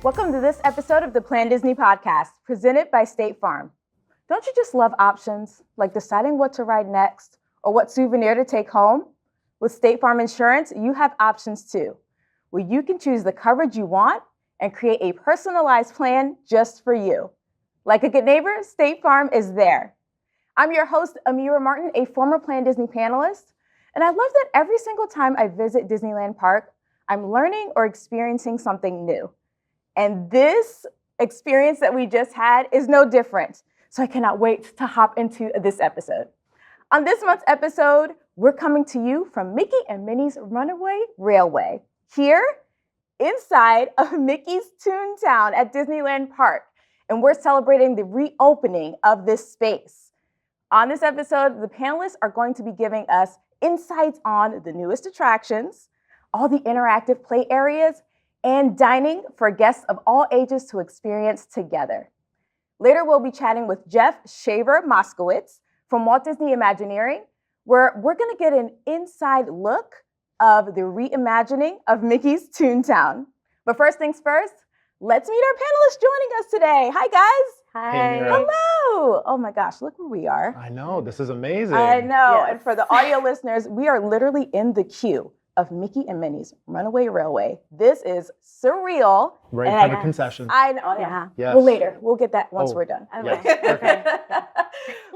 Welcome to this episode of the planDisney podcast, presented by State Farm. Don't you just love options, like deciding what to ride next or what souvenir to take home? With State Farm Insurance, you have options too, where you can choose the coverage you want and create a personalized plan just for you. Like a good neighbor, State Farm is there. I'm your host, Amiyrah Martin, a former planDisney panelist, and I love that every single time I visit Disneyland Park, I'm learning or experiencing something new. And this experience that we just had is no different. So I cannot wait to hop into this episode. On this month's episode, we're coming to you from Mickey and Minnie's Runaway Railway, here inside of Mickey's Toontown at Disneyland Park. And we're celebrating the reopening of this space. On this episode, the panelists are going to be giving us insights on the newest attractions, all the interactive play areas, and dining for guests of all ages to experience together. Later, we'll be chatting with Jeff Shaver-Moskowitz from Walt Disney Imagineering, where we're going to get an inside look of the reimagining of Mickey's Toontown. But first things first, let's meet our panelists joining us today. Hi, guys. Hi. Hey, Hello. Oh my gosh, look where we are. I know, this is amazing. I know. Yes. And for the audio listeners, we are literally in the queue of Mickey and Minnie's Runaway Railway. This is surreal. Right in And front I- of concessions. I know. Yeah. Yes. Well, later. We'll get that once Oh, we're done. Okay. Yes, perfect.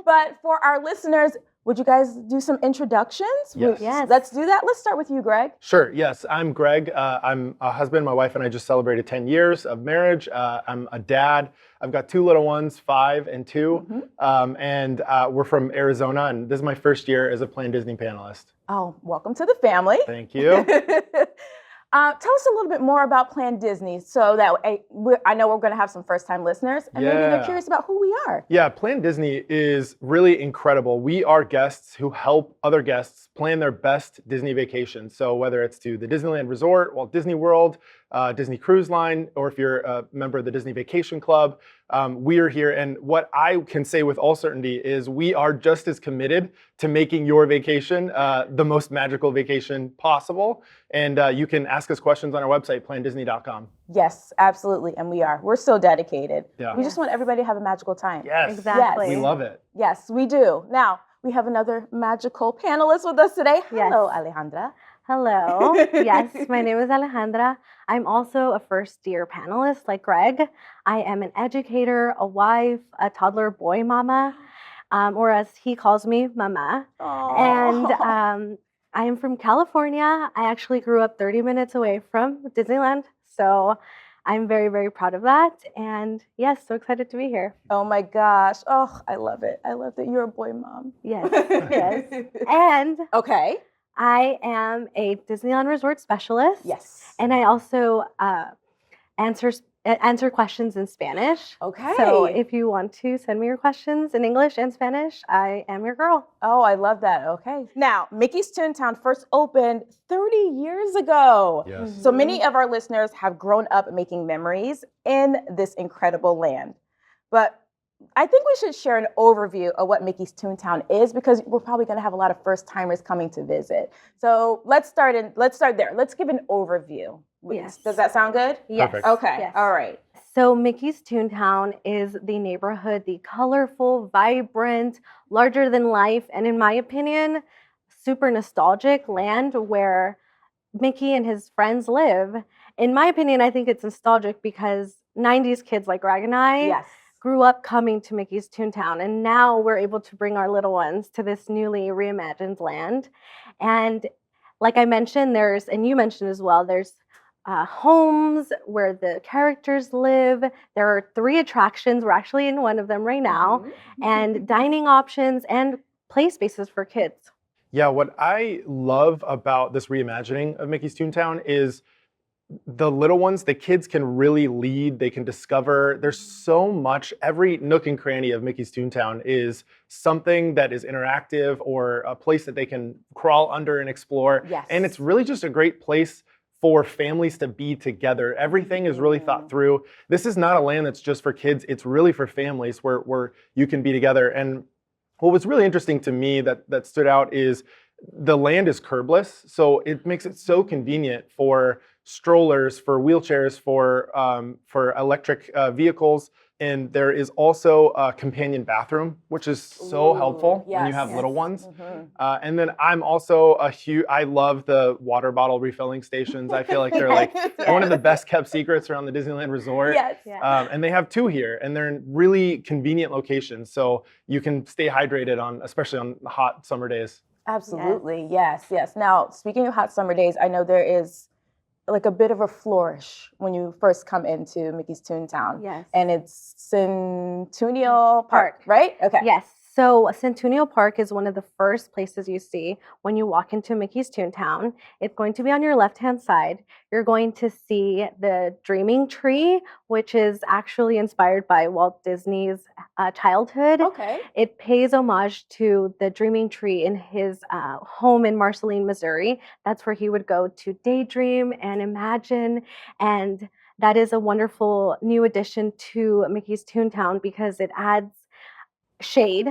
But for our listeners, would you guys do some introductions? Yes. Yes. Let's do that. Let's start with you, Greg. Sure, yes, I'm Greg. I'm a husband. My wife and I just celebrated 10 years of marriage. I'm a dad. I've got two little ones, 5 and 2. And we're from Arizona, and this is my first year as a planDisney panelist. Oh, welcome to the family. Thank you. Tell us a little bit more about planDisney so that I know we're going to have some first-time listeners, and maybe they're Yeah. curious about who we are. Yeah, planDisney is really incredible. We are guests who help other guests plan their best Disney vacation. So whether it's to the Disneyland Resort, Walt Disney World, Disney Cruise Line, or if you're a member of the Disney Vacation Club, we are here. And what I can say with all certainty is we are just as committed to making your vacation the most magical vacation possible. And you can ask us questions on our website, planDisney.com. Yes, absolutely, and we are. We're so dedicated. Yeah. We just want everybody to have a magical time. Yes, Exactly. we love it. Yes, we do. Now, we have another magical panelist with us today. Yes. Hello, Alejandra. Hello. Yes, my name is Alejandra. I'm also a first-year panelist like Greg. I am an educator, a wife, a toddler boy mama, or as he calls me, mama. And I am from California. I actually grew up 30 minutes away from Disneyland, so I'm very, very proud of that. And yes, so excited to be here. Oh my gosh. Oh, I love it. I love that you're a boy mom. Yes, yes. And Okay. I am a Disneyland Resort specialist. Yes. And I also answer questions in Spanish. Okay. So if you want to send me your questions in English and Spanish, I am your girl. Oh, I love that. Okay. Now, Mickey's Toontown first opened 30 years ago. Yes. So many of our listeners have grown up making memories in this incredible land. But I think we should share an overview of what Mickey's Toontown is, because we're probably going to have a lot of first-timers coming to visit. So let's start there. Let's give an overview. Yes. Does that sound good? Yes. Perfect. Okay. Yes. All right. So Mickey's Toontown is the neighborhood, the colorful, vibrant, larger than life, and in my opinion, super nostalgic land where Mickey and his friends live. In my opinion, I think it's nostalgic because 90s kids like Greg and I Yes. grew up coming to Mickey's Toontown, and now we're able to bring our little ones to this newly reimagined land. And like I mentioned, and you mentioned as well, there's homes where the characters live. There are 3 attractions. We're actually in one of them right now, and dining options and play spaces for kids. Yeah, what I love about this reimagining of Mickey's Toontown is the little ones, the kids can really lead, they can discover. There's so much, every nook and cranny of Mickey's Toontown is something that is interactive or a place that they can crawl under and explore. Yes. And it's really just a great place for families to be together. Everything is really thought through. This is not a land that's just for kids, it's really for families where you can be together. And what was really interesting to me that stood out is the land is curbless, so it makes it so convenient for strollers, for wheelchairs, for electric vehicles. And there is also a companion bathroom, which is so helpful when you have little ones. And then I'm also I love the water bottle refilling stations. I feel like they're like one of the best kept secrets around the Disneyland Resort. And they have 2 here, and they're in really convenient locations, so you can stay hydrated especially on hot summer days. Absolutely, yes. Now, speaking of hot summer days, I know there is like a bit of a flourish when you first come into Mickey's Toontown. Yes. And it's Centennial Park, right? Okay. Yes. So Centennial Park is one of the first places you see when you walk into Mickey's Toontown. It's going to be on your left-hand side. You're going to see the Dreaming Tree, which is actually inspired by Walt Disney's childhood. Okay. It pays homage to the Dreaming Tree in his home in Marceline, Missouri. That's where he would go to daydream and imagine. And that is a wonderful new addition to Mickey's Toontown because it adds shade.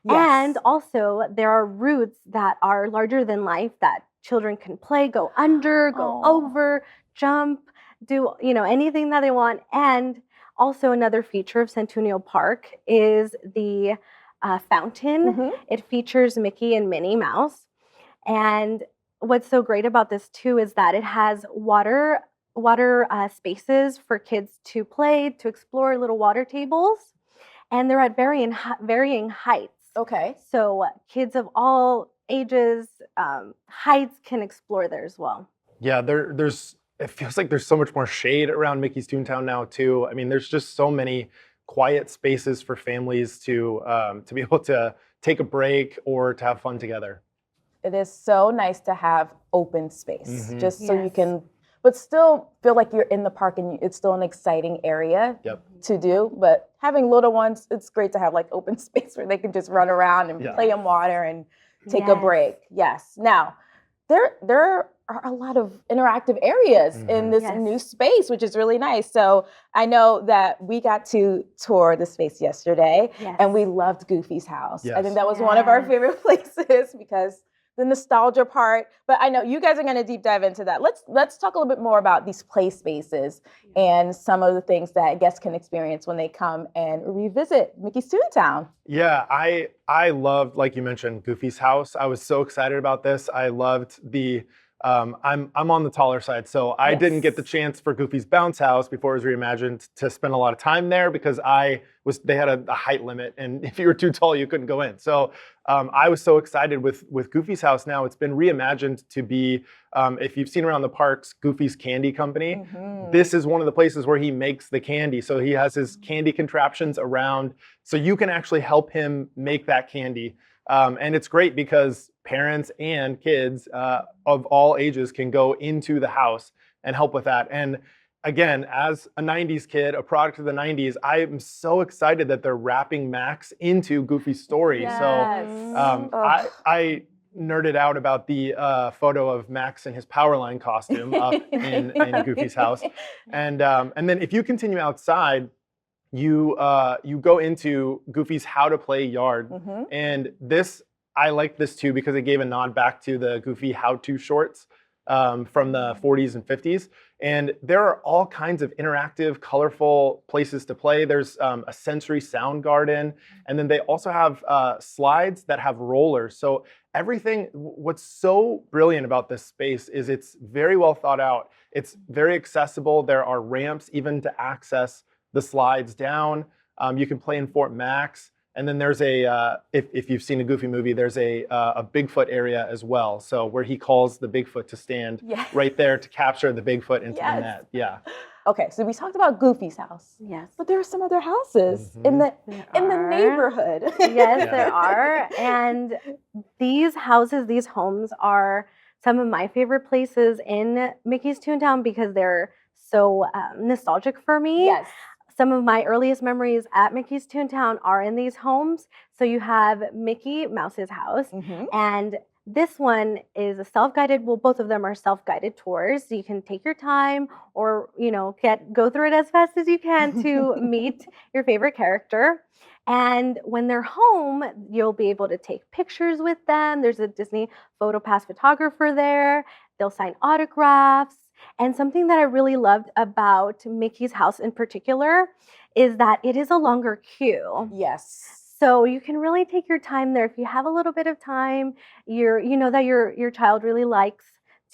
And also there are roots that are larger than life that children can play, go under, go over, jump, do anything that they want. And also another feature of Centennial Park is the fountain. It features Mickey and Minnie Mouse. And what's so great about this too is that it has water spaces for kids to play, to explore, little water tables. And they're at varying heights. Okay. So kids of all ages, heights can explore there as well. Yeah, it feels like there's so much more shade around Mickey's Toontown now too. I mean, there's just so many quiet spaces for families to be able to take a break or to have fun together. It is so nice to have open space, just so you can, but still feel like you're in the park and it's still an exciting area to do. But having little ones, it's great to have like open space where they can just run around and play in water and take a break. Yes. Now, there are a lot of interactive areas in this new space, which is really nice. So I know that we got to tour the space yesterday and we loved Goofy's house. I think that was one of our favorite places because the nostalgia part, but I know you guys are going to deep dive into that. Let's talk a little bit more about these play spaces and some of the things that guests can experience when they come and revisit Mickey's Toontown. Yeah, I loved, like you mentioned, Goofy's house. I was so excited about this. I loved the I'm on the taller side, so I didn't get the chance for Goofy's bounce house before it was reimagined to spend a lot of time there because they had a height limit, and if you were too tall, you couldn't go in. So I was so excited with Goofy's house. Now it's been reimagined to be, if you've seen around the parks, Goofy's Candy Company. This is one of the places where he makes the candy. So he has his candy contraptions around, so you can actually help him make that candy. And it's great because parents and kids of all ages can go into the house and help with that. And again, as a 90s kid, a product of the 90s, I am so excited that they're wrapping Max into Goofy's story. So I nerded out about the photo of Max in his Powerline costume up in Goofy's house. And then if you continue outside, you go into Goofy's How to Play yard. And I like this too because it gave a nod back to the Goofy how-to shorts from the 40s and 50s. And there are all kinds of interactive, colorful places to play. There's a sensory sound garden. And then they also have slides that have rollers. So what's so brilliant about this space is it's very well thought out. It's very accessible. There are ramps even to access the slides down. You can play in Fort Max. And then there's if you've seen a Goofy movie, there's a Bigfoot area as well. So where he calls the Bigfoot to stand right there to capture the Bigfoot into the net. Yeah. Okay, so we talked about Goofy's house. Yes. But there are some other houses in the neighborhood. Yes, there are. And these homes are some of my favorite places in Mickey's Toontown because they're so nostalgic for me. Yes. Some of my earliest memories at Mickey's Toontown are in these homes. So you have Mickey Mouse's house, and this one is a self-guided, both of them are self-guided tours. So you can take your time or, go through it as fast as you can to meet your favorite character. And when they're home, you'll be able to take pictures with them. There's a Disney PhotoPass photographer there. They'll sign autographs. And something that I really loved about Mickey's house in particular is that it is a longer queue. Yes. So you can really take your time there. If you have a little bit of time, you know that your child really likes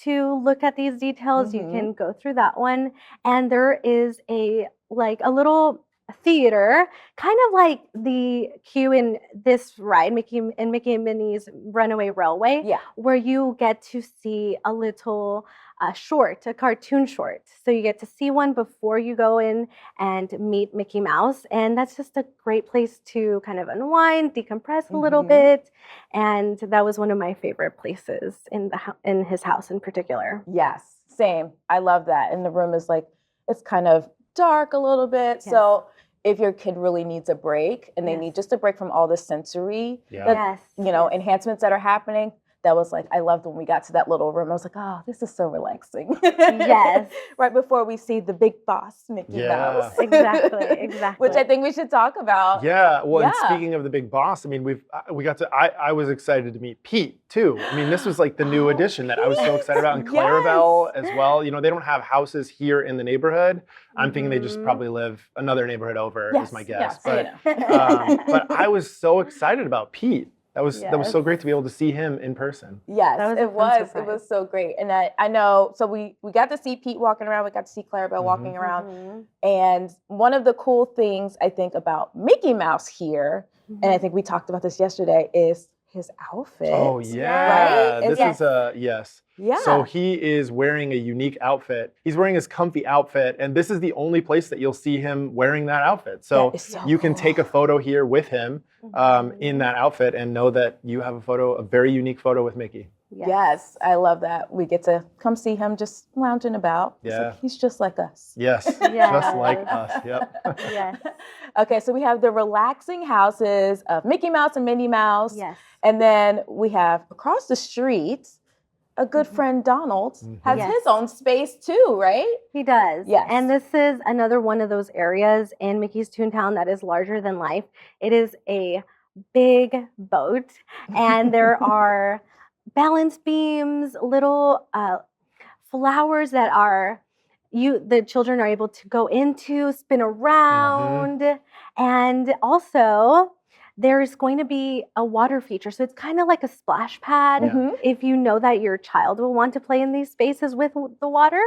to look at these details, you can go through that one. And there is a little theater, kind of like the queue in this ride, Mickey and Minnie's Runaway Railway, where you get to see a little short, a cartoon short. So you get to see one before you go in and meet Mickey Mouse. And that's just a great place to kind of unwind, decompress a little bit. And that was one of my favorite places in his house in particular. Yes, same. I love that. And the room is like, it's kind of dark a little bit. Yes. So if your kid really needs a break and they need just a break from all the sensory, enhancements that are happening, that was like, I loved when we got to that little room. I was like, oh, this is so relaxing. Yes. Right before we see the big boss, Mickey Mouse. Exactly. Which I think we should talk about. Yeah. Well, and speaking of the big boss, I mean, I was excited to meet Pete too. I mean, this was like the new addition that I was so excited about, and Clarabelle as well. You know, they don't have houses here in the neighborhood. I'm thinking they just probably live another neighborhood over, is my guess. Yes, but I was so excited about Pete. That was so great to be able to see him in person. Yes, it was so great. And I know, so we got to see Pete walking around, we got to see Clarabelle walking around. And one of the cool things I think about Mickey Mouse here, and I think we talked about this yesterday, is his outfit. Oh yeah, right? This is a yes. Yeah. So he is wearing a unique outfit. He's wearing his comfy outfit, and this is the only place that you'll see him wearing that outfit. So you can take a photo here with him in that outfit and know that you have a very unique photo with Mickey. Yes, I love that. We get to come see him just lounging about. Yeah. He's just like us. Yes, just like us. Yep. Yes. Okay, so we have the relaxing houses of Mickey Mouse and Minnie Mouse. Yes. And then we have across the street, a good friend Donald has his own space too, right? He does. Yes. And this is another one of those areas in Mickey's Toontown that is larger than life. It is a big boat, and there are balance beams, little flowers that the children are able to go into, spin around, and also there's going to be a water feature. So it's kind of like a splash pad. If you know that your child will want to play in these spaces with the water,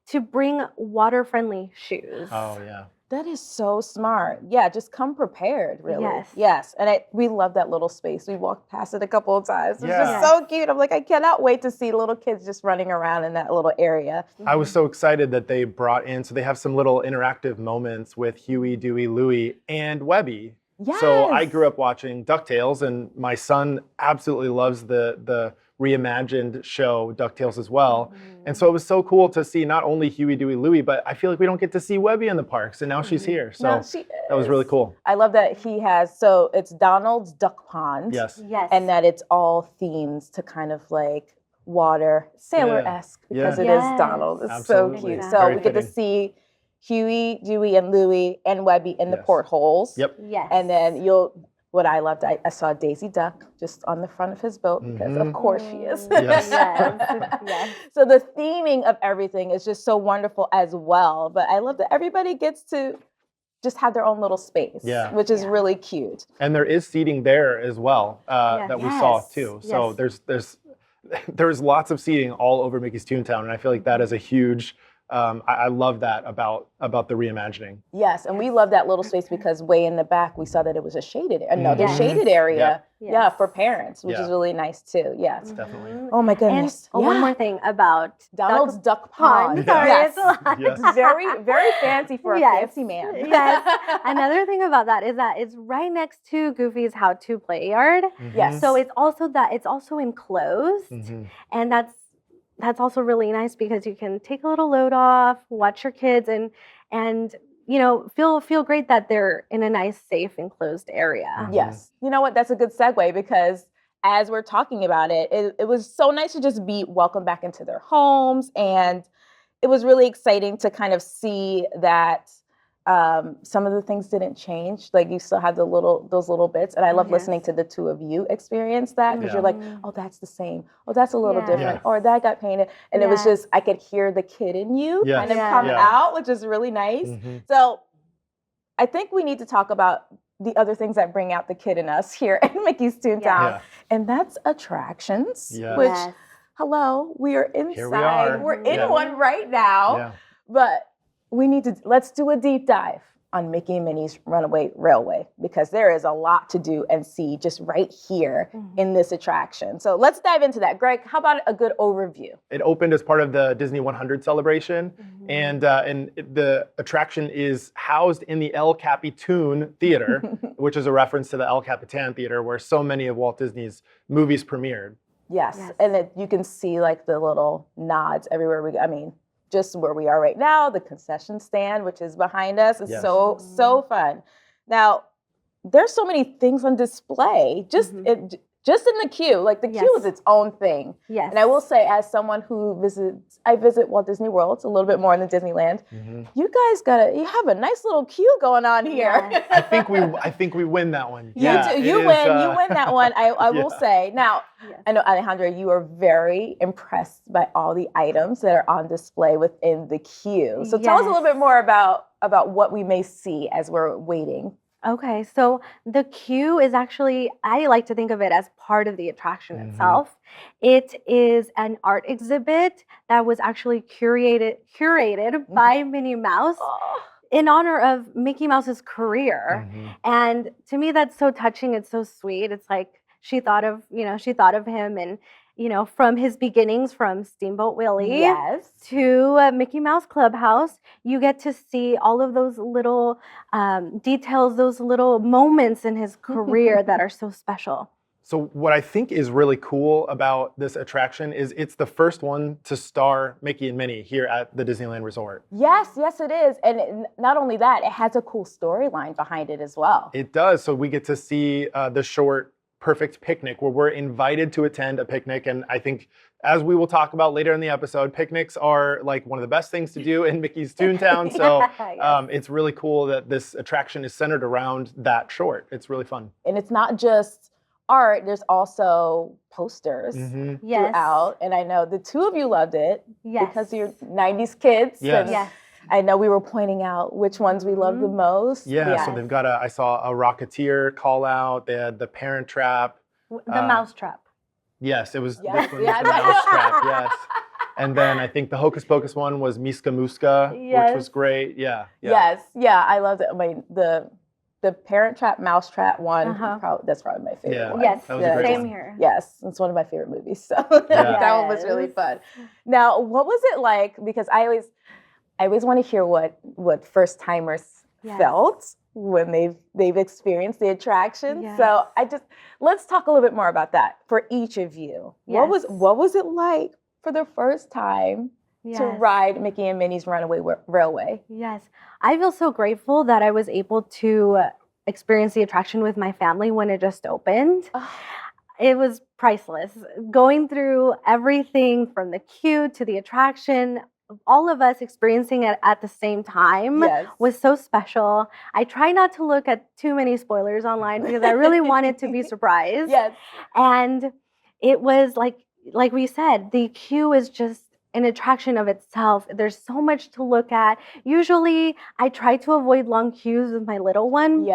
to bring water-friendly shoes. Oh, yeah. That is so smart. Yeah, just come prepared, really. Yes. Yes. And we love that little space. We walked past it a couple of times. It's just so cute. I'm like, I cannot wait to see little kids just running around in that little area. I was so excited that they brought in, so they have some little interactive moments with Huey, Dewey, Louie, and Webby. Yes. So I grew up watching DuckTales, and my son absolutely loves the reimagined show DuckTales as well. And so it was so cool to see not only Huey, Dewey, Louie, but I feel like we don't get to see Webby in the parks, and now she's here. So that was really cool. I love that he has, so it's Donald's Duck Pond. Yes. And that it's all themes to kind of like water, sailor-esque, because it is Donald. It's so cute. So Very we get to see Huey, Dewey, and Louie and Webby in the portholes. Yep. Yes. And then what I loved, I saw Daisy Duck just on the front of his boat because of course she is. Yes. Yes. So the theming of everything is just so wonderful as well. But I love that everybody gets to just have their own little space, which is really cute. And there is seating there as well that we saw too. So there's lots of seating all over Mickey's Toontown, and I feel like that is a huge. I love that about the reimagining. Yes, and we love that little space because way in the back we saw that it was a shaded, shaded area. Yeah, for parents, which is really nice too. Yes, definitely. Oh my goodness. And one more thing about Donald's Duck Pond. Sorry, it's a lot. Yes. Very, very fancy for a fancy man. Yes. Another thing about that is that it's right next to Goofy's How to Play Yard. Yes. So it's also enclosed, and that's also really nice because you can take a little load off, watch your kids, and feel great that they're in a nice, safe, enclosed area. Yes. You know what? That's a good segue because as we're talking about it, it was so nice to just be welcomed back into their homes. And it was really exciting to kind of see that some of the things didn't change. Like you still have those little bits. And I love listening to the two of you experience that because you're like, oh, that's the same. Oh, that's a little different. Or that got painted. And it was just, I could hear the kid in you kind of come out, which is really nice. So I think we need to talk about the other things that bring out the kid in us here at Mickey's Toontown. And that's attractions, which, hello, we are inside. Here we are. We're in one right now. But let's do a deep dive on Mickey and Minnie's Runaway Railway because there is a lot to do and see just right here in this attraction. So let's dive into that. Greg, how about a good overview? It opened as part of the Disney 100 celebration, and the attraction is housed in the El Capitan Theater, which is a reference to the El Capitan Theater where so many of Walt Disney's movies premiered. Yes. And you can see like the little nods everywhere we go. I mean, just where we are right now, the concession stand, which is behind us, is so fun. Now, there's so many things on display, just in the queue. Like the queue is its own thing. And I will say, as someone who I visit Walt Disney World a little bit more than Disneyland. You guys you have a nice little queue going on here. I think we win that one. You win that one. I will say. Now, I know Alejandra, you are very impressed by all the items that are on display within the queue. So tell us a little bit more about what we may see as we're waiting. Okay, so the queue is actually, I like to think of it as part of the attraction itself. It is an art exhibit that was actually curated by Minnie Mouse in honor of Mickey Mouse's career. And to me, that's so touching. It's so sweet. It's like she thought of him and, from his beginnings from Steamboat Willie to Mickey Mouse Clubhouse, you get to see all of those little details, those little moments in his career that are so special. So what I think is really cool about this attraction is it's the first one to star Mickey and Minnie here at the Disneyland Resort. Yes, it is. And not only that, it has a cool storyline behind it as well. It does. So we get to see the short Perfect Picnic, where we're invited to attend a picnic. And I think, as we will talk about later in the episode, picnics are like one of the best things to do in Mickey's Toontown. So it's really cool that this attraction is centered around that short. It's really fun. And it's not just art, there's also posters throughout. And I know the two of you loved it because you're 90s kids. I know we were pointing out which ones we love the most. So they've got I saw a Rocketeer call out. They had the Parent Trap. The Mouse Trap. Yes, it was. This one was the Mouse Trap. Yes. And then I think the Hocus Pocus one was Miska Muska, which was great. Yes, I loved it. I mean, the Parent Trap, Mouse Trap one, that's probably my favorite one. Yes, that was a great same one. here. Yes, it's one of my favorite movies. So that one was really fun. Now, what was it like? Because I always want to hear what first timers felt when they've experienced the attraction. So let's talk a little bit more about that for each of you. What was it like for the first time to ride Mickey and Minnie's Runaway Railway? Yes, I feel so grateful that I was able to experience the attraction with my family when it just opened. It was priceless. Going through everything from the queue to the attraction, all of us experiencing it at the same time was so special. I try not to look at too many spoilers online because I really wanted to be surprised. And it was like we said, the queue is just an attraction of itself. There's so much to look at. Usually I try to avoid long queues with my little one.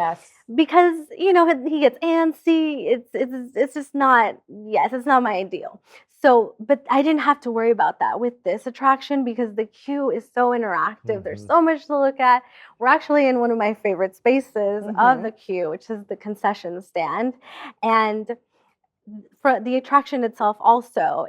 Because, he gets antsy. It's just not, it's not my ideal. So, but I didn't have to worry about that with this attraction because the queue is so interactive. There's so much to look at. We're actually in one of my favorite spaces of the queue, which is the concession stand. And for the attraction itself also,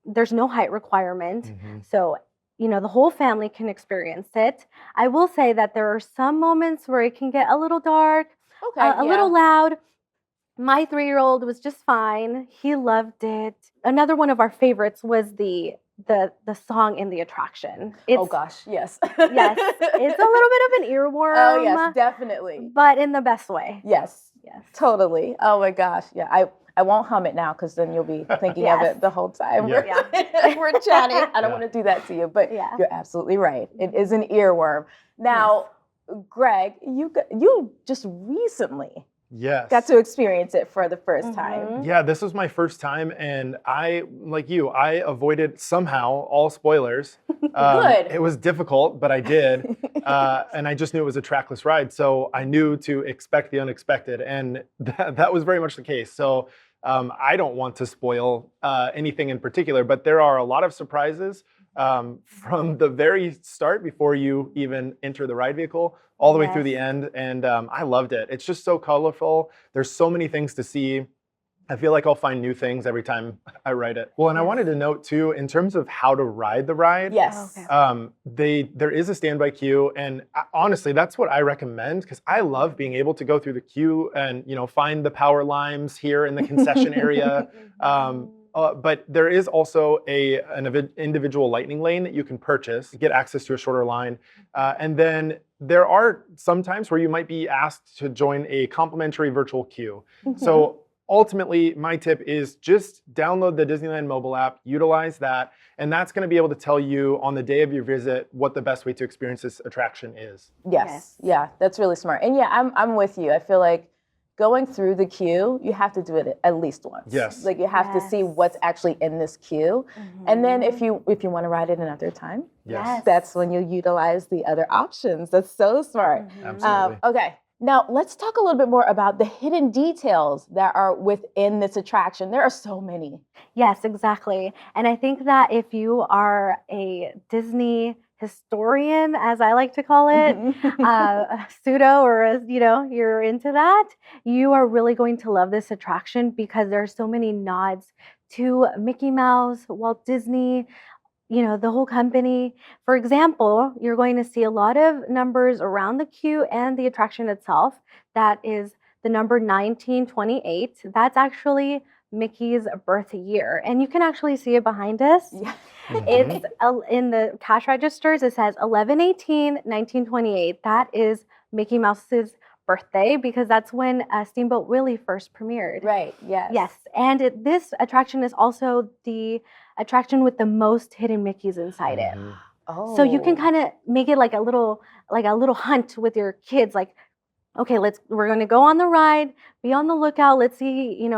there's no height requirement. So, the whole family can experience it. I will say that there are some moments where it can get a little dark, a little loud. My 3-year-old was just fine. He loved it. Another one of our favorites was the song in the attraction. Yes. Yes. It's a little bit of an earworm. Oh, yes, definitely. But in the best way. Yes. Totally. Oh, my gosh. Yeah, I won't hum it now because then you'll be thinking of it the whole time. We're chatting. I don't want to do that to you, but you're absolutely right. It is an earworm. Now, Greg, you just recently Yes. got to experience it for the first time. Yeah, this was my first time, and I, like you, I avoided somehow all spoilers. Good. It was difficult, but I did, and I just knew it was a trackless ride, so I knew to expect the unexpected, and that was very much the case. So I don't want to spoil anything in particular, but there are a lot of surprises from the very start before you even enter the ride vehicle all the way through the end. And I loved it. It's just so colorful. There's so many things to see. I feel like I'll find new things every time I ride it. Well, and I wanted to note too, in terms of how to ride the ride, Yes. there is a standby queue, and honestly, that's what I recommend because I love being able to go through the queue and find the power limes here in the concession area. But there is also an individual lightning lane that you can purchase to get access to a shorter line. And then there are some times where you might be asked to join a complimentary virtual queue. So ultimately, my tip is just download the Disneyland mobile app, utilize that, and that's going to be able to tell you on the day of your visit what the best way to experience this attraction is. Yes. Yeah, that's really smart. And yeah, I'm with you. I feel like going through the queue, you have to do it at least once. Yes. Like you have to see what's actually in this queue. And then if you want to ride it another time, Yes. that's when you utilize the other options. That's so smart. Absolutely. Okay. Now, let's talk a little bit more about the hidden details that are within this attraction. There are so many. Yes, exactly. And I think that if you are a Disney historian, as I like to call it, pseudo, or as you're into that, you are really going to love this attraction because there are so many nods to Mickey Mouse, Walt Disney, the whole company. For example, you're going to see a lot of numbers around the queue and the attraction itself. That is the number 1928. That's actually Mickey's birth year. And you can actually see it behind us. Yeah. It's in the cash registers, it says 11/18/1928. That is Mickey Mouse's birthday because that's when Steamboat Willie first premiered. Right. Yes. Yes. And this attraction is also the attraction with the most hidden Mickeys inside it. Oh. So you can kind of make it like a little hunt with your kids. Like, okay, we're going to go on the ride, be on the lookout. Let's see,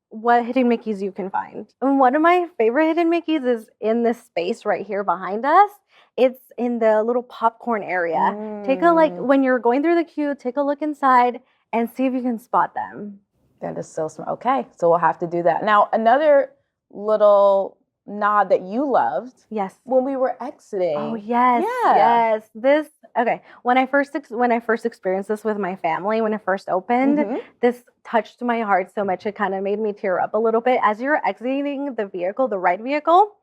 what hidden Mickeys you can find. And one of my favorite hidden Mickeys is in this space right here behind us. It's in the little popcorn area. Take a when you're going through the queue, take a look inside and see if you can spot them. That is so smart. Okay, so we'll have to do that. Now, another little nod that you loved. Yes. When we were exiting. Oh yes. Yeah. Yes. When I first experienced this with my family, when it first opened, this touched my heart so much it kind of made me tear up a little bit. As you're exiting the vehicle, the ride vehicle,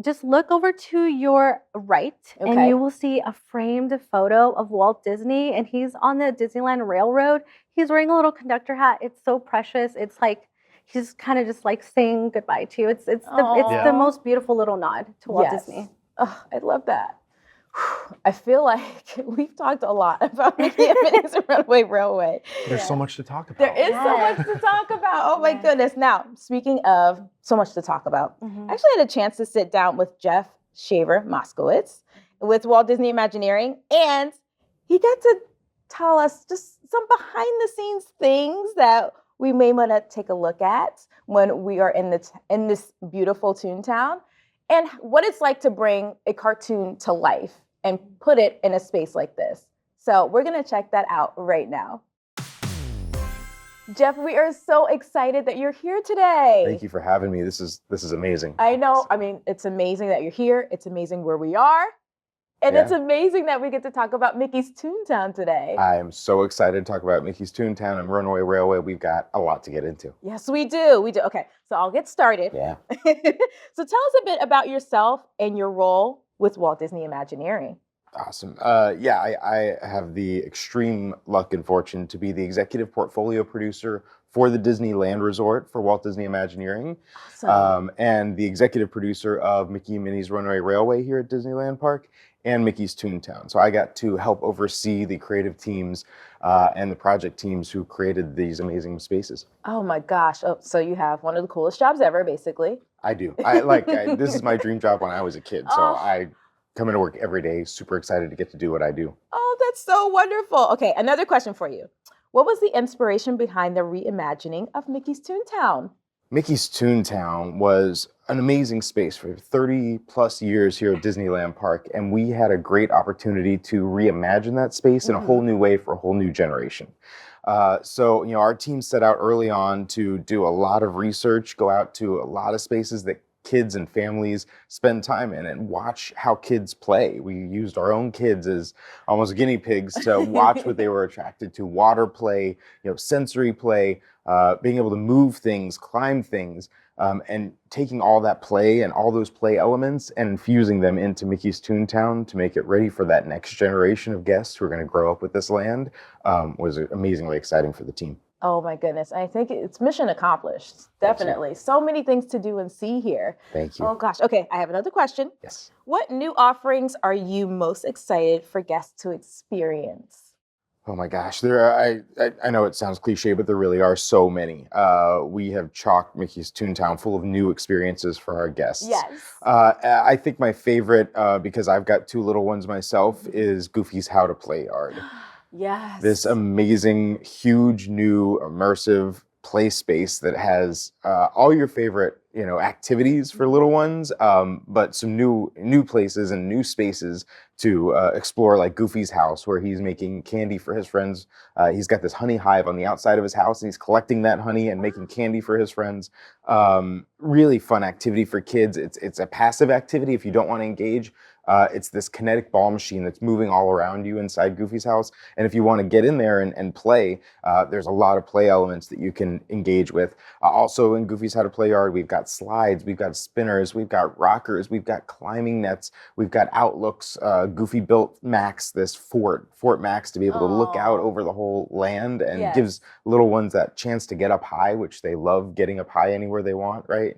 just look over to your right and you will see a framed photo of Walt Disney, and he's on the Disneyland Railroad. He's wearing a little conductor hat. It's so precious. It's like he's kind of just like saying goodbye to you. It's the most beautiful little nod to Walt Disney. Oh, I love that. I feel like we've talked a lot about Mickey and Minnie's Runaway Railway. There's so much to talk about. There is so much to talk about. Oh my goodness. Now, speaking of so much to talk about, I actually had a chance to sit down with Jeff Shaver-Moskowitz with Walt Disney Imagineering, and he got to tell us just some behind the scenes things that we may want to take a look at when we are in this beautiful Toontown, and what it's like to bring a cartoon to life and put it in a space like this. So we're going to check that out right now. Jeff, we are so excited that you're here today. Thank you for having me. This is amazing. I know. I mean, it's amazing that you're here. It's amazing where we are. And it's amazing that we get to talk about Mickey's Toontown today. I am so excited to talk about Mickey's Toontown and Runaway Railway. We've got a lot to get into. Yes, we do. We do. Okay, so I'll get started. Yeah. So tell us a bit about yourself and your role with Walt Disney Imagineering. Awesome. I have the extreme luck and fortune to be the executive portfolio producer for the Disneyland Resort for Walt Disney Imagineering. Awesome. And the executive producer of Mickey and Minnie's Runaway Railway here at Disneyland Park and Mickey's Toontown. So I got to help oversee the creative teams and the project teams who created these amazing spaces. Oh my gosh. Oh, so you have one of the coolest jobs ever, basically. I do. This is my dream job when I was a kid. So I come into work every day, super excited to get to do what I do. Oh, that's so wonderful. Okay, another question for you. What was the inspiration behind the reimagining of Mickey's Toontown? Mickey's Toontown was an amazing space for 30 plus years here at Disneyland Park, and we had a great opportunity to reimagine that space in a whole new way for a whole new generation. So, our team set out early on to do a lot of research, go out to a lot of spaces that kids and families spend time in and watch how kids play. We used our own kids as almost guinea pigs to watch what they were attracted to: water play, sensory play, being able to move things, climb things, and taking all that play and all those play elements and infusing them into Mickey's Toontown to make it ready for that next generation of guests who are going to grow up with this land was amazingly exciting for the team. Oh my goodness. I think it's mission accomplished. Definitely. So many things to do and see here. Thank you. Oh gosh. Okay, I have another question. Yes. What new offerings are you most excited for guests to experience? Oh my gosh, I know it sounds cliche, but there really are so many. We have chocked Mickey's Toontown full of new experiences for our guests. Yes. I think my favorite, because I've got two little ones myself, is Goofy's How to Play Yard. Yes. This amazing, huge, new, immersive play space that has all your favorite, activities for little ones, but some new places and new spaces to explore, like Goofy's house, where he's making candy for his friends. He's got this honey hive on the outside of his house, and he's collecting that honey and making candy for his friends. Really fun activity for kids. It's a passive activity if you don't want to engage. It's this kinetic ball machine that's moving all around you inside Goofy's house. And if you want to get in there and play, there's a lot of play elements that you can engage with. Also in Goofy's How to Play Yard, we've got slides, we've got spinners, we've got rockers, we've got climbing nets, we've got outlooks. Goofy built Max, this Fort Max, to be able to look out over the whole land, and gives little ones that chance to get up high, which they love, getting up high anywhere they want, right?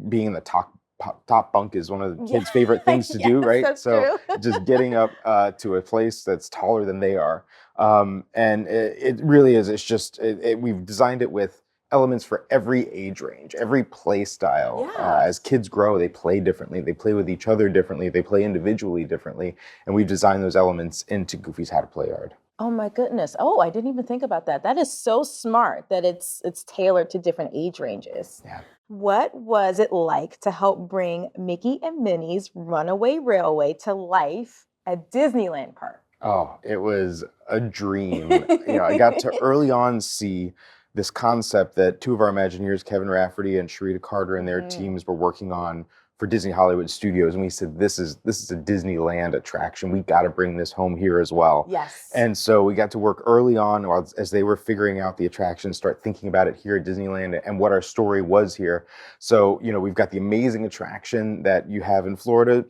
Being in the top bunk is one of the kids' favorite things to do, right? So just getting up to a place that's taller than they are. And it really is, it's just, we've designed it with elements for every age range, every play style. As kids grow, they play differently. They play with each other differently. They play individually differently. And we've designed those elements into Goofy's How to Play Yard. Oh my goodness. Oh, I didn't even think about that. That is so smart that it's tailored to different age ranges. Yeah. What was it like to help bring Mickey and Minnie's Runaway Railway to life at Disneyland Park? Oh, it was a dream. I got to early on see this concept that two of our Imagineers, Kevin Rafferty and Sharita Carter, and their teams were working on for Disney Hollywood Studios. And we said, this is a Disneyland attraction. We got to bring this home here as well. Yes. And so we got to work early on as they were figuring out the attraction, start thinking about it here at Disneyland and what our story was here. So, we've got the amazing attraction that you have in Florida.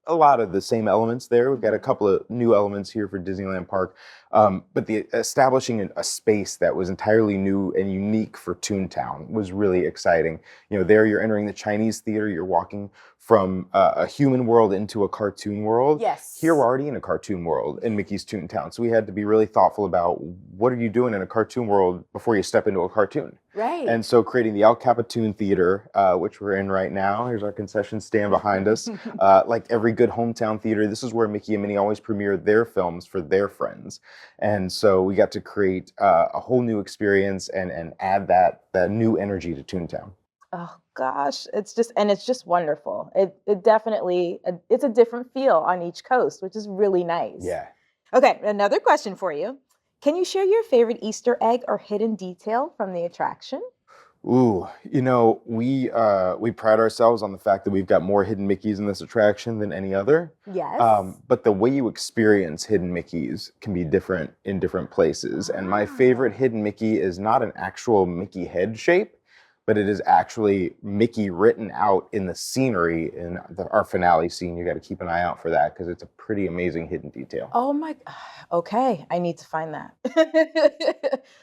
A lot of the same elements there. We've got a couple of new elements here for Disneyland Park. But the establishing a space that was entirely new and unique for Toontown was really exciting. There you're entering the Chinese theater, you're walking from a human world into a cartoon world. Yes. Here we're already in a cartoon world in Mickey's Toontown. So we had to be really thoughtful about what are you doing in a cartoon world before you step into a cartoon. Right. And so creating the El Capitan Theater, which we're in right now. Here's our concession stand behind us. Like every good hometown theater, this is where Mickey and Minnie always premiere their films for their friends. And so we got to create a whole new experience and add that new energy to Toontown. Oh gosh, it's just wonderful. It definitely, it's a different feel on each coast, which is really nice. Yeah. Okay, another question for you. Can you share your favorite Easter egg or hidden detail from the attraction? Ooh, we pride ourselves on the fact that we've got more hidden Mickeys in this attraction than any other. Yes. But the way you experience hidden Mickeys can be different in different places. And my favorite hidden Mickey is not an actual Mickey head shape, but it is actually Mickey written out in the scenery in our finale scene. You got to keep an eye out for that because it's a pretty amazing hidden detail. Oh my, okay. I need to find that.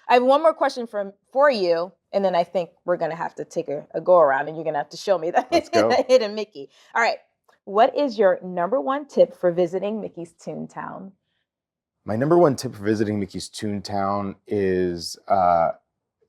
I have one more question for you, and then I think we're going to have to take a go around and you're going to have to show me that hidden Mickey. All right. What is your number one tip for visiting Mickey's Toontown? My number one tip for visiting Mickey's Toontown is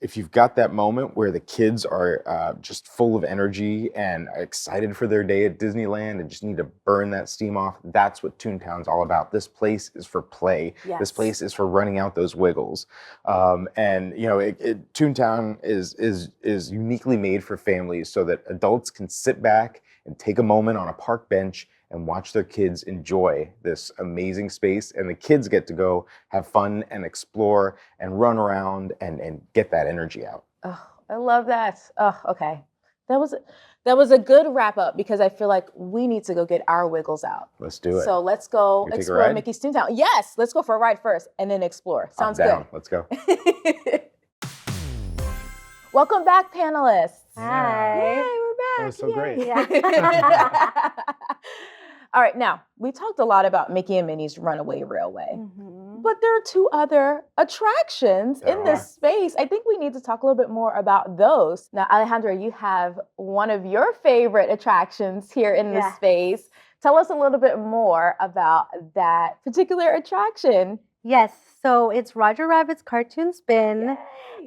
if you've got that moment where the kids are just full of energy and excited for their day at Disneyland and just need to burn that steam off, that's what Toontown's all about. This place is for play. Yes. This place is for running out those wiggles. And Toontown is uniquely made for families so that adults can sit back and take a moment on a park bench and watch their kids enjoy this amazing space, and the kids get to go have fun and explore and run around and get that energy out. Oh, I love that. Oh, okay. That was a good wrap up because I feel like we need to go get our wiggles out. Let's do it. So let's go You take a explore ride? Mickey's Toontown. Yes, let's go for a ride first and then explore. Sounds I'm down. good. Let's go. Welcome back, panelists. Hi. Yay, we're back. That was so Yay. great. Yeah. All right, now we talked a lot about Mickey and Minnie's Runaway Railway, Mhm. but there are two other attractions There in this are. space. I think we need to talk a little bit more about those. Now, Alejandra, you have one of your favorite attractions here in this Yeah. space. Tell us a little bit more about that particular attraction. Yes, so it's Roger Rabbit's Cartoon Spin.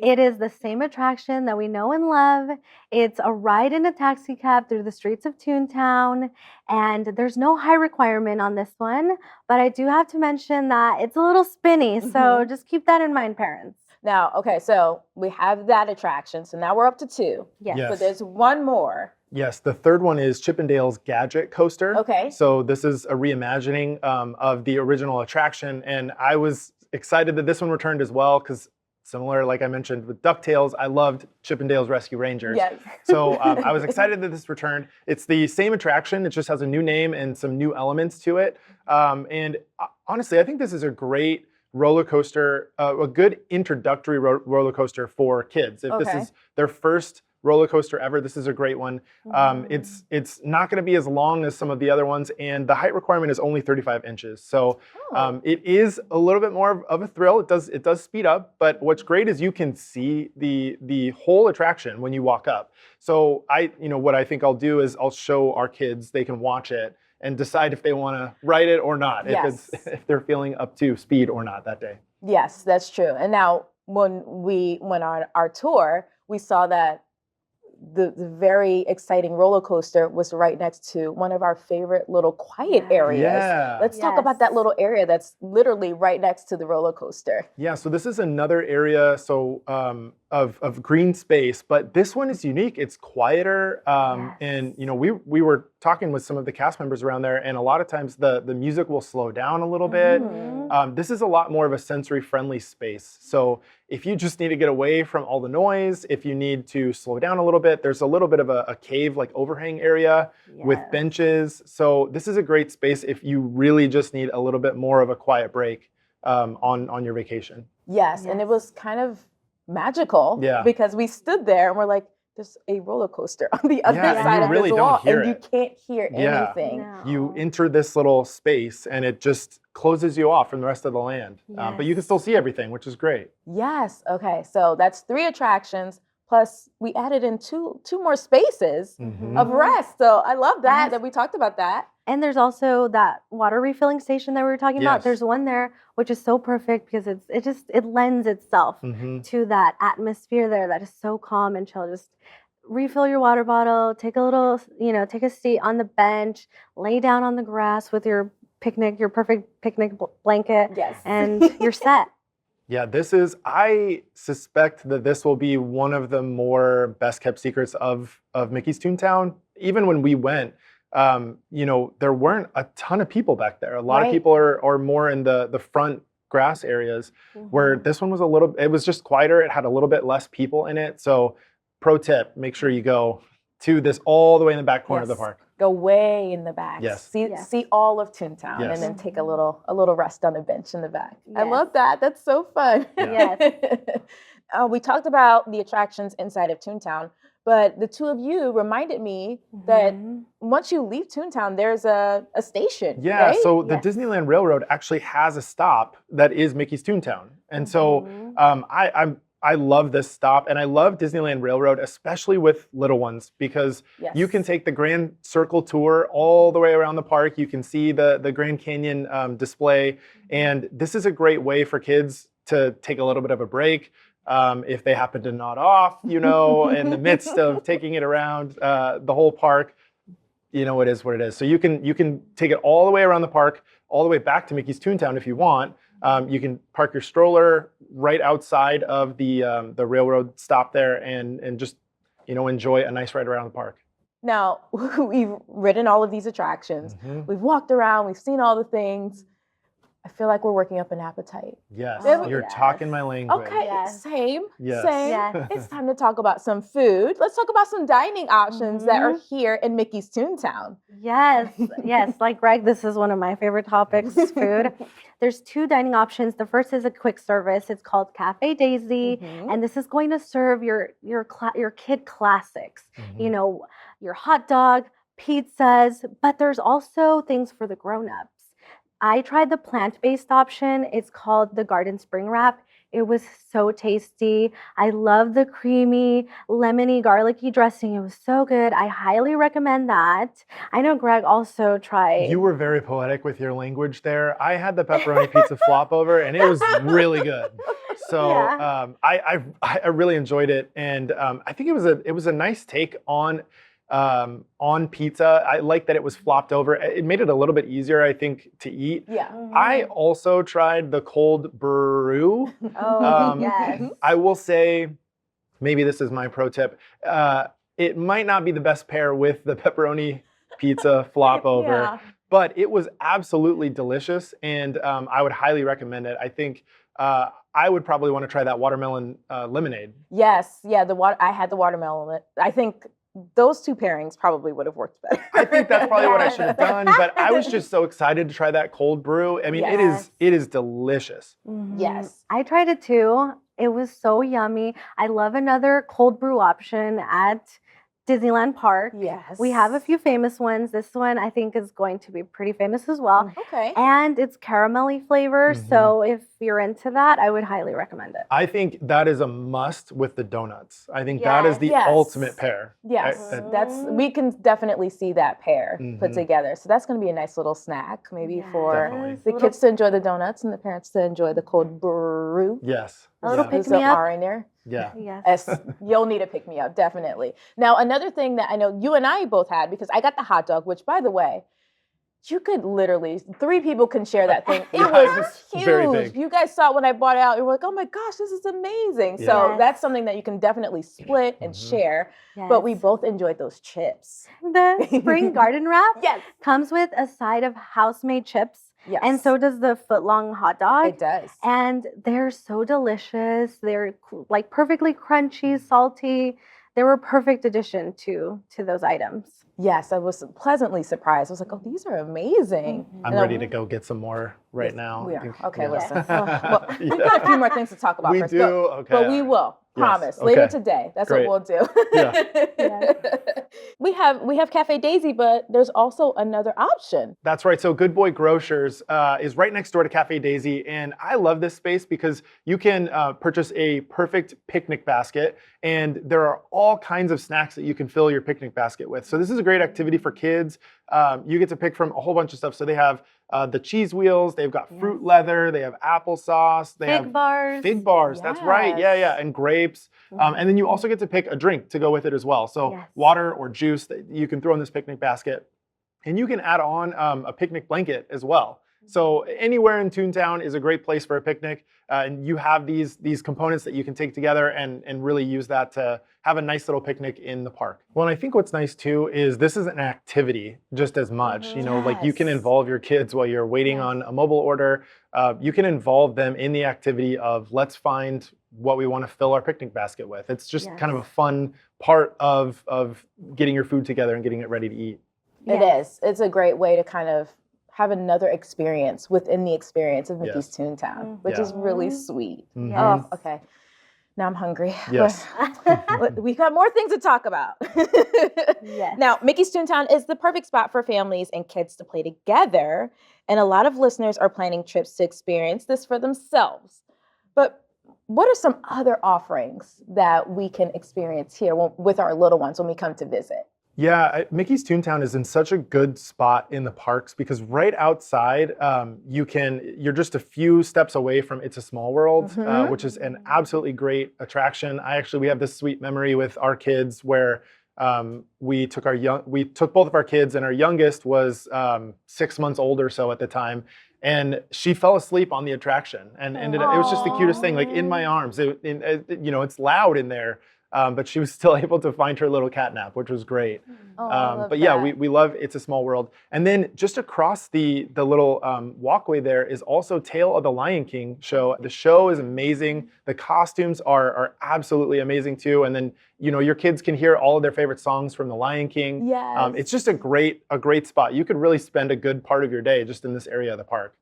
It is the same attraction that we know and love. It's a ride in a taxi cab through the streets of Toontown, and there's no height requirement on this one, but I do have to mention that it's a little spinny, so Mhm. just keep that in mind, parents. Now, okay, so we have that attraction. So now we're up to two, Yes. Yes. but there's one more. Yes, the third one is Chippendale's Gadget Coaster. Okay. So this is a reimagining of the original attraction, and I was excited that this one returned as well because similar, like I mentioned with DuckTales, I loved Chippendale's Rescue Rangers. Yes. So I was excited that this returned. It's the same attraction, it just has a new name and some new elements to it. And honestly, I think this is a great roller coaster, a good introductory roller coaster for kids. If this Okay. is their first roller coaster ever, this is a great one. It's not going to be as long as some of the other ones, and the height requirement is only 35 inches. So Oh. it is a little bit more of a thrill. It does speed up, but what's great is you can see the whole attraction when you walk up. So what I think I'll do is I'll show our kids, they can watch it and decide if they want to ride it or not, Yes. if they're feeling up to speed or not that day. Yes, that's true. And now when we went on our tour, we saw that the very exciting roller coaster was right next to one of our favorite little quiet Yeah. areas. Yeah. Let's talk about that Yes. little area that's literally right next to the roller coaster. Yeah, so this is another area of green space, but this one is unique. It's quieter, and we were talking with some of the cast members around there, and a lot of times the music will slow down a little bit. Mhm. This is a lot more of a sensory-friendly space. So if you just need to get away from all the noise, if you need to slow down a little bit, there's a little bit of a cave like overhang area with Yes. benches. So this is a great space if you really just need a little bit more of a quiet break on your vacation. Yes, and it Yes. was kind of magical Yeah. because we stood there and we're like, there's a roller coaster on the other Yeah, and side you of really this don't wall, hear and you it. can't hear Yeah. anything. No. You enter this little space and it just closes you off from the rest of the land. But you can still see everything, which is great. Yes. Okay. So that's 3 attractions. Plus, we added in two more spaces Mhm. of rest. So I love that Yes. that we talked about that. And there's also that water refilling station that we were talking about. Yes. There's one there which is so perfect because it lends itself Mhm. to that atmosphere there that is so calm and chill. Just refill your water bottle, take a seat on the bench, lay down on the grass with your perfect picnic blanket, Yes. and you're set. Yeah, I suspect that this will be one of the more best kept secrets of Mickey's Toontown. Even when we went, there weren't a ton of people back there. A lot of Right. people are more in the front grass areas, where Mm-hmm. this one was it was just quieter. It had a little bit less people in it. So pro tip, make sure you go to this all the way in the back corner of the Yes. park. Go way in the back. Yes. Yes. See all of Toontown, Yes. and then take a little rest on a bench in the back. I Yes. love that. That's so fun. Yes. We talked about the attractions inside of Toontown, but the two of you reminded me that Mhm. once you leave Toontown, there's a station. Yeah, right? so the Yes. Disneyland Railroad actually has a stop that is Mickey's Toontown. And so Mhm. I love this stop, and I love Disneyland Railroad, especially with little ones, because Yes. you can take the Grand Circle tour all the way around the park. You can see the Grand Canyon display, and this is a great way for kids to take a little bit of a break, If they happen to nod off, in the midst of taking it around the whole park, it is what it is. So you can take it all the way around the park, all the way back to Mickey's Toontown if you want. You can park your stroller right outside of the railroad stop there and just enjoy a nice ride around the park. Now, we've ridden all of these attractions. We've walked around. We've seen all the things. I feel like we're working up an appetite. Yes, Oh, you're yes. talking my language. Okay, Yes. same. Yes. Same. Yes. It's time to talk about some food. Let's talk about some dining options that are here in Mickey's Toontown. Yes, yes. Like Greg, this is one of my favorite topics, food. There's 2 dining options. The first is a quick service. It's called Cafe Daisy, and this is going to serve your kid classics. Your hot dog, pizzas, but there's also things for the grown-ups. I tried the plant-based option. It's called the Garden Spring Wrap. It was so tasty. I love the creamy, lemony, garlicky dressing. It was so good. I highly recommend that. I know Greg also tried. You were very poetic with your language there. I had the pepperoni pizza flop over, and it was really good. So Yeah. I really enjoyed it, and I think it was a nice take on pizza. I like that it was flopped over. It made it a little bit easier, I think, to eat. Yeah. I also tried the cold brew. Oh, yes. I will say, maybe this is my pro tip. It might not be the best pair with the pepperoni pizza flop over, Yeah. but it was absolutely delicious, and I would highly recommend it. I think I would probably want to try that watermelon lemonade. Yes. Yeah. I had the watermelon. I think those 2 pairings probably would have worked better. I think that's probably what I Yes. should have done, but I was just so excited to try that cold brew. I mean, Yes. it is delicious. Yes. I tried it too. It was so yummy. I love another cold brew option at Disneyland Park. Yes. We have a few famous ones. This one I think is going to be pretty famous as well. Okay. And it's caramelly flavor. So if you're into that, I would highly recommend it. I think that is a must with the donuts. I think that is the Yes. ultimate pair. Yes, I- we can definitely see that pair put Mhm. together. So that's going to be a nice little snack, maybe Yes. for Definitely. the kids to enjoy the donuts and the parents to enjoy the cold brew. Yes. A little Yeah. pick- Those that me up. are in there. Yeah. Yes. You'll need a pick me up, definitely. Now, another thing that I know you and I both had, because I got the hot dog, which, by the way, you could literally 3 people can share that thing. It Yeah, was it's huge. very big. You guys saw it when I bought it out. You were like, "Oh my gosh, this is amazing!" So Yes. that's something that you can definitely split and Mhm. share. Yes. But we both enjoyed those chips. The spring garden wrap Yes. comes with a side of house-made chips, Yes. and so does the foot-long hot dog. It does. And they're so delicious. They're like perfectly crunchy, salty. They were a perfect addition to those items. Yes, I was pleasantly surprised. I was like, "Oh, these are amazing." I'm And ready to go get some more right now. We I are. think- Okay, yeah. listen. Well, we've got a few more things to talk about We first. do? But, Okay. but we will. Yes, Promise. Later okay. today. That's Great. what we'll do. Yeah. We have Cafe Daisy, but there's also another option. That's right. So Good Boy Grocers is right next door to Cafe Daisy. And I love this space because you can purchase a perfect picnic basket. And there are all kinds of snacks that you can fill your picnic basket with. So this is a great activity for kids. You get to pick from a whole bunch of stuff. So they have the cheese wheels, they've got fruit leather, they have applesauce, they have Fig bars. fig bars. That's right. Yeah, Yes. and grapes. And then you also get to pick a drink to go with it as well. So Yes. water or juice that you can throw in this picnic basket. And you can add on a picnic blanket as well. So anywhere in Toontown is a great place for a picnic. And you have these components that you can take together and really use that to have a nice little picnic in the park. Well, and I think what's nice too is this is an activity just as much. You know, like you can Yes. involve your kids while you're waiting on a mobile order. You can involve them in the activity of let's find what we want to fill our picnic basket with. It's just kind of a fun part of getting your food together and getting it ready to eat. It is. It's a great way to kind of have another experience within the experience of Mickey's Toontown, which is really sweet. Mhm. Oh, okay. Now I'm hungry. Yes. We got more things to talk about. Yes. Now, Mickey's Toontown is the perfect spot for families and kids to play together. And a lot of listeners are planning trips to experience this for themselves. But what are some other offerings that we can experience here with our little ones when we come to visit? Mickey's Toontown is in such a good spot in the parks because right outside, you're just a few steps away from It's a Small World, which is an absolutely great attraction. We have this sweet memory with our kids where we took both of our kids, and our youngest was 6 months old or so at the time. And she fell asleep on the attraction and it was just the cutest thing, like in my arms. It's loud in there. But she was still able to find her little cat nap, which was great. We love It's a Small World. And then just across the little walkway there is also Tale of the Lion King show. The show is amazing. The costumes are absolutely amazing too. And then, your kids can hear all of their favorite songs from the Lion King. Yes. It's just a great spot. You could really spend a good part of your day just in this area of the park.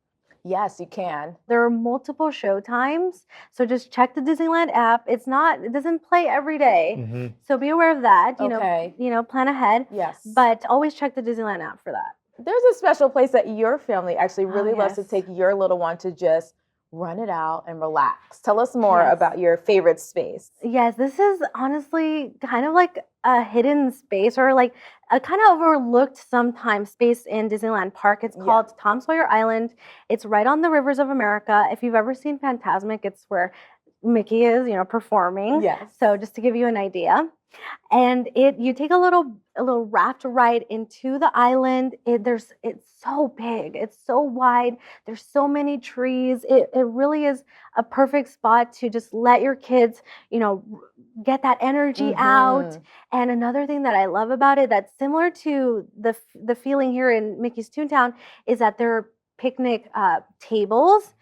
Yes, you can. There are multiple show times, so just check the Disneyland app. It doesn't play every day, so be aware of that. Plan ahead. Yes. But always check the Disneyland app for that. There's a special place that your family actually really loves to yes. take your little one to just run it out and relax. Tell us more about your favorite space. Yes, this is honestly kind of like a hidden space or like a kind of overlooked sometimes space in Disneyland Park. It's called Tom Sawyer Island. It's right on the Rivers of America. If you've ever seen Fantasmic, it's where Mickey is, performing. Yes. So just to give you an idea. And you take a little raft ride into the island. It's so big. It's so wide. There's so many trees. It really is a perfect spot to just let your kids, get that energy out. And another thing that I love about it that's similar to the feeling here in Mickey's Toontown is that there are picnic tables.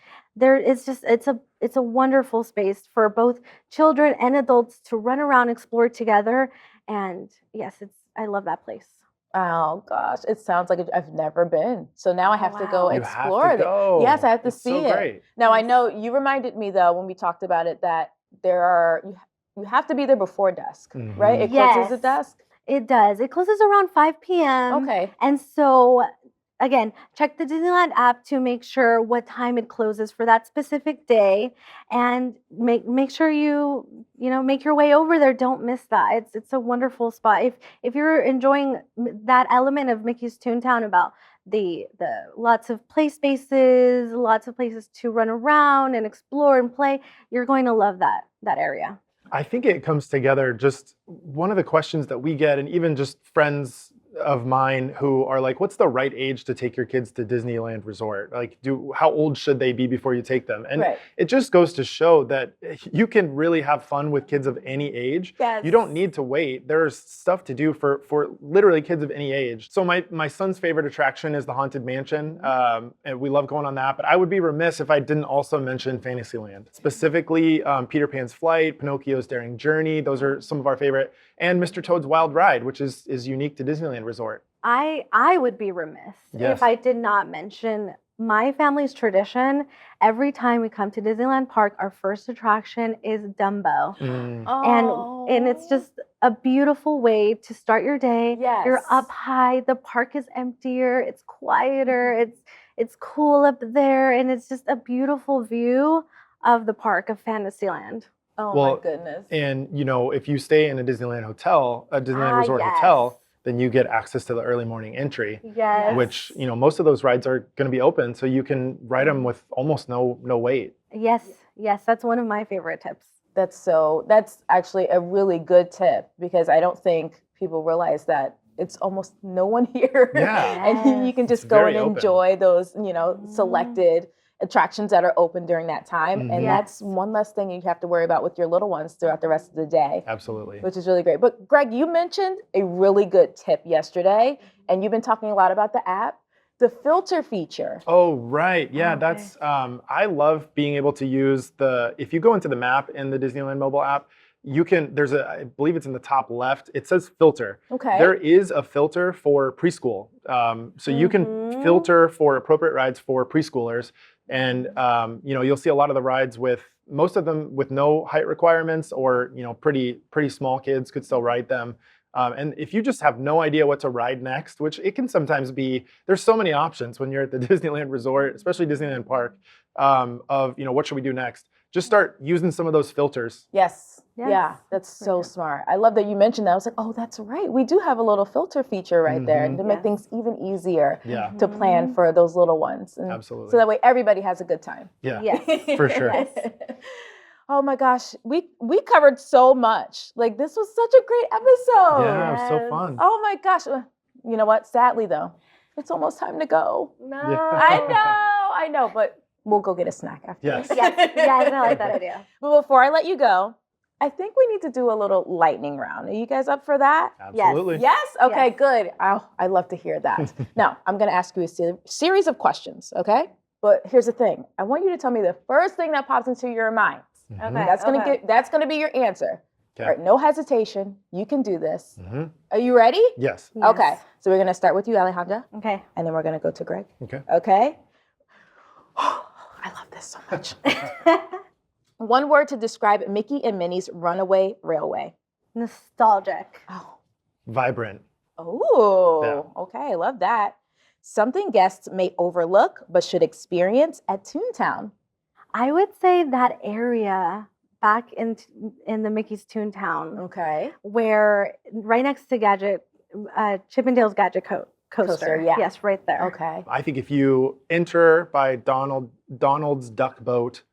It's a wonderful space for both children and adults to run around, explore together. And yes, I love that place. Oh gosh, it sounds like I've never been. So now I have to go You explore have to go. Yes, I have to It's see so it. great. Now I know you reminded me though when we talked about it that you have to be there before dusk, right? It closes at dusk. It does. It closes around 5 p.m. Okay. And so again, check the Disneyland app to make sure what time it closes for that specific day, and make sure you make your way over there. Don't miss that. It's a wonderful spot. If you're enjoying that element of Mickey's Toontown about the lots of play spaces, lots of places to run around and explore and play, you're going to love that area. I think it comes together. Just one of the questions that we get, and even just friends of mine who are like, what's the right age to take your kids to Disneyland Resort? Like, how old should they be before you take them? And it just goes to show that you can really have fun with kids of any age. Yes. You don't need to wait. There's stuff to do for literally kids of any age. So my son's favorite attraction is the Haunted Mansion. And we love going on that, but I would be remiss if I didn't also mention Fantasyland. Specifically, Peter Pan's Flight, Pinocchio's Daring Journey. Those are some of our favorite. And Mr. Toad's Wild Ride, which is unique to Disneyland Resort. I would be remiss if I did not mention my family's tradition. Every time we come to Disneyland Park, our first attraction is Dumbo. And it's just a beautiful way to start your day. Yes. You're up high, the park is emptier, it's quieter, it's cool up there, and it's just a beautiful view of the park of Fantasyland. Oh my goodness. And if you stay in a Disneyland hotel, a Disneyland Resort hotel, then you get access to the early morning entry. Yes. Which, most of those rides are going to be open, so you can ride them with almost no wait. Yes, that's one of my favorite tips. That's actually a really good tip, because I don't think people realize that it's almost no one here. Yeah. And you can just go and enjoy those, selected attractions that are open during that time. And that's one less thing you have to worry about with your little ones throughout the rest of the day. Absolutely. Which is really great. But Greg, you mentioned a really good tip yesterday, and you've been talking a lot about the app, the filter feature. Oh, right. Yeah, that's, I love being able to use if you go into the map in the Disneyland mobile app, I believe it's in the top left, it says filter. Okay. There is a filter for preschool. So you can filter for appropriate rides for preschoolers. And, you'll see a lot of the rides most of them with no height requirements, or, pretty small kids could still ride them. And if you just have no idea what to ride next, which it can sometimes be, there's so many options when you're at the Disneyland Resort, especially Disneyland Park, of, what should we do next? just start using some of those filters. Yes. Yes, Yeah, that's for so sure. smart. I love that you mentioned that. I was like, oh, that's right. We do have a little filter feature right there Mhm. to make Yes. things even easier Yeah, to plan for those little ones. And absolutely. so that way everybody has a good time. Yeah, Yes. for sure. Yes. Oh my gosh, we covered so much. Like this was such a great episode. Yeah, it was so Yes. fun. Oh my gosh. You know what? Sadly though, it's almost time to go. No. I know, but we'll go get a snack after. Yes. this. Yes, I like that idea. But before I let you go, I think we need to do a little lightning round. Are you guys up for that? Absolutely. Yes? Okay, Yes. good. Oh, I love to hear that. Now, I'm going to ask you a series of questions, okay? But here's the thing. I want you to tell me the first thing that pops into your mind. Mhm. Okay. That's going to be your answer. Okay. All right, no hesitation. You can do this. Mhm. Are you ready? Yes. Okay. Yes. So we're going to start with you, Alejandra, Okay. and then we're going to go to Greg. Okay. Okay? I love this so much. One word to describe Mickey and Minnie's Runaway Railway. Nostalgic. Oh. Vibrant. Oh, okay. I love that. Something guests may overlook but should experience at Toontown. I would say that area back in the Mickey's Toontown, Okay. where right next to Chippendale's Gadget Coaster. yeah. Yes, right there. Okay. I think if you enter by Donald's Duck Boat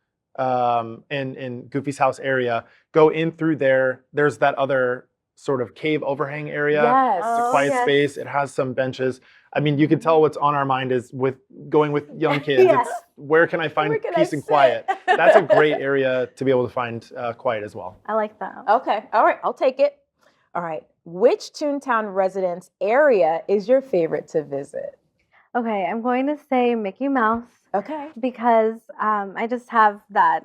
in Goofy's house area, go in through there. There's that other sort of cave overhang area. Yes. It's a Oh, quiet yes. space. It has some benches. I mean, you can tell what's on our mind is with going with young kids. Yes. It's where can I find Where can I peace and sit? quiet? That's a great area to be able to find quiet as well. I like that. Okay. All right. I'll take it. All right. Which Toontown residence area is your favorite to visit? Okay, I'm going to say Mickey Mouse Okay. because I just have that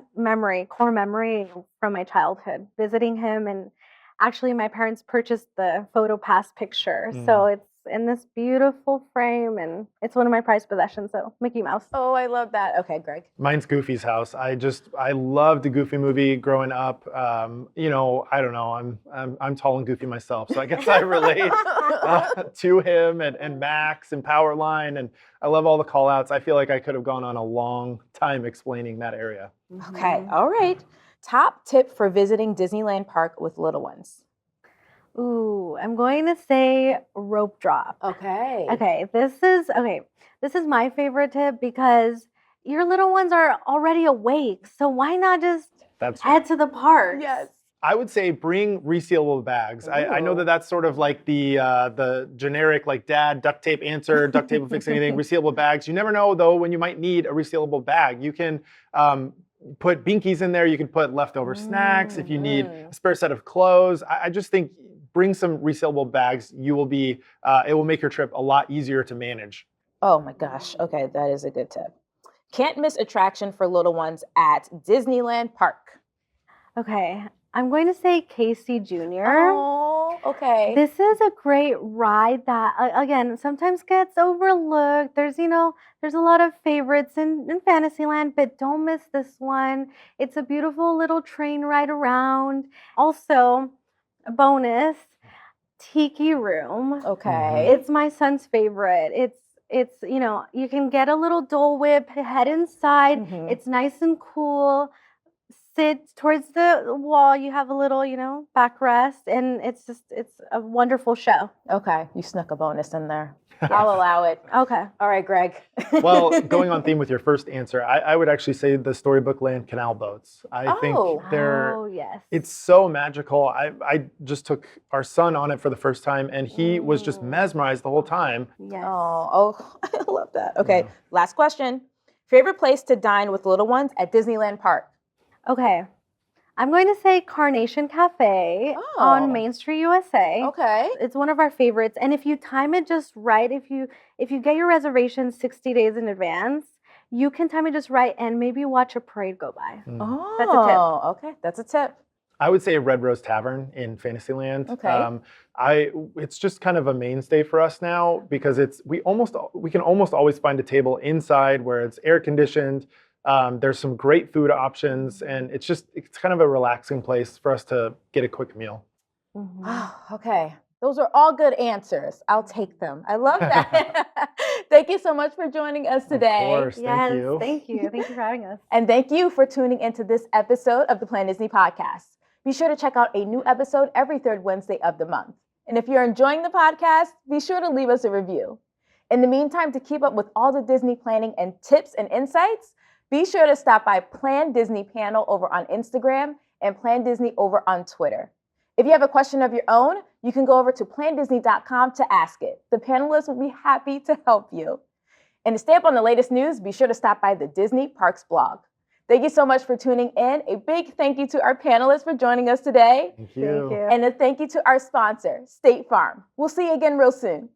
core memory from my childhood, visiting him. And actually, my parents purchased the photo pass picture. So it's in this beautiful frame and it's one of my prized possessions. So Mickey Mouse. Oh, I love that. Okay, Greg. Mine's Goofy's house. I loved the Goofy movie growing up. You know, I don't know. I'm tall and goofy myself, so I guess I relate to him and Max and Powerline, and I love all the call outs. I feel like I could have gone on a long time explaining that area. Okay. All right. Top tip for visiting Disneyland Park with little ones. Ooh, I'm going to say rope drop. Okay. Okay, this is my favorite tip because your little ones are already awake. So why not just That's head to the park? Yes. I would say bring resealable bags. I know Ooh. that that's sort of like the generic like dad duct tape answer, duct tape will fix anything, resealable bags. You never know though when you might need a resealable bag. You can put binkies in there. You can put leftover snacks if you need a spare set of clothes. I just think bring some resealable bags. You will be it will make your trip a lot easier to manage. Oh my gosh. Okay, that is a good tip. Can't miss attraction for little ones at Disneyland Park. Okay, I'm going to say Casey Jr. Oh, okay. This is a great ride that, again, sometimes gets overlooked. There's a lot of favorites in Fantasyland, but don't miss this one. It's a beautiful little train ride around. Also, a bonus, Tiki Room. Okay. It's my son's favorite. It's you can get a little Dole Whip, head inside. Mhm. It's nice and cool. Sit towards the wall. You have a little, backrest, and it's a wonderful show. Okay. You snuck a bonus in there. I'll allow it. Okay. All right, Greg. Well, going on theme with your first answer, I would actually say the Storybook Land canal boats. I think they're Oh, yes. it's so magical. I just took our son on it for the first time, and he was just mesmerized the whole time. Yes. Oh, I love that. Okay, Yeah. last question. Favorite place to dine with little ones at Disneyland Park? Okay. I'm going to say Carnation Cafe Oh. on Main Street, USA. Okay. It's one of our favorites, and if you time it just right, if you get your reservation 60 days in advance, you can time it just right and maybe watch a parade go by. Oh, That's a tip. Okay, that's a tip. I would say Red Rose Tavern in Fantasyland. Okay. It's just kind of a mainstay for us now because we can almost always find a table inside where it's air conditioned. There's some great food options, and it's kind of a relaxing place for us to get a quick meal. Mhm. Okay. Those are all good answers. I'll take them. I love that. Thank you so much for joining us today. Of course, Yes, thank you. thank you. Thank you for having us. And thank you for tuning into this episode of the Plan Disney podcast. Be sure to check out a new episode every third Wednesday of the month. And if you're enjoying the podcast, be sure to leave us a review. In the meantime, to keep up with all the Disney planning and tips and insights, be sure to stop by Plan Disney Panel over on Instagram and Plan Disney over on Twitter. If you have a question of your own, you can go over to plandisney.com to ask it. The panelists will be happy to help you. And to stay up on the latest news, be sure to stop by the Disney Parks blog. Thank you so much for tuning in. A big thank you to our panelists for joining us today. Thank you. Thank you. And a thank you to our sponsor, State Farm. We'll see you again real soon.